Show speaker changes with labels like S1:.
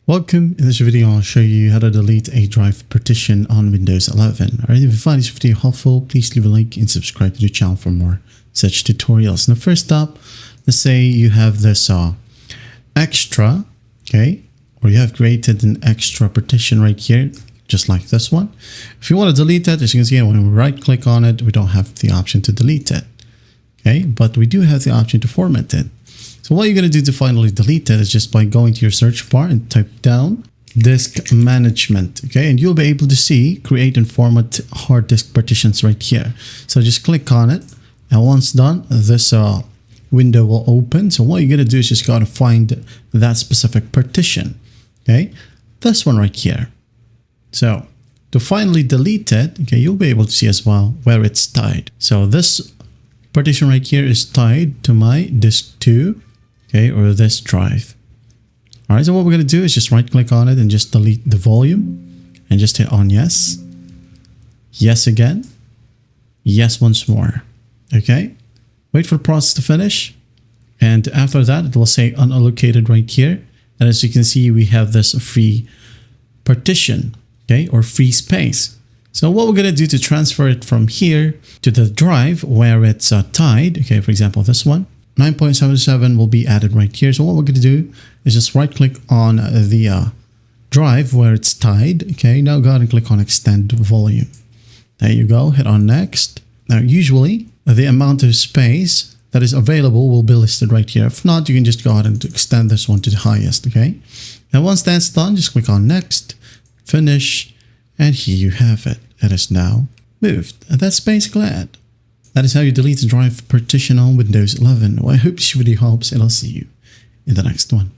S1: Welcome. In this video, I'll show you how to delete a drive partition on Windows 11. Alright, if you find this video helpful, please leave a like and subscribe to the channel for more such tutorials. Now, first up, let's say you have this extra, okay, or you have created an extra partition right here, just like this one. If you want to delete it, as you can see, when we right click on it, we don't have the option to delete it, okay, but we do have the option to format it. So what you're going to do to finally delete it is just by going to your search bar and type down disk management, okay, and you'll be able to see create and format hard disk partitions right here. So just click on it, and once done, this window will open. So what you're going to do is just got to find that specific partition, okay, this one right here. So to finally delete it, okay, you'll be able to see as well where it's tied. So this partition right here is tied to my disk 2, okay, or this drive. All right, so what we're going to do is just right click on it and just delete the volume and just hit on yes. Yes again. Yes once more. Okay. Wait for the process to finish. And after that, it will say unallocated right here. And as you can see, we have this free partition, okay, or free space. So what we're going to do to transfer it from here to the drive where it's tied, okay, for example, this one, 9.77 will be added right here. So what we're going to do is just right click on the drive where it's tied. Okay, now go ahead and click on extend volume. There you go, hit on next. Now usually the amount of space that is available will be listed right here. If not, you can just go ahead and extend this one to the highest, okay? And once that's done, just click on next, finish, and here you have it. It is now moved. And that's basically it. That is how you delete a drive partition on Windows 11. Well, I hope this video helps, and I'll see you in the next one.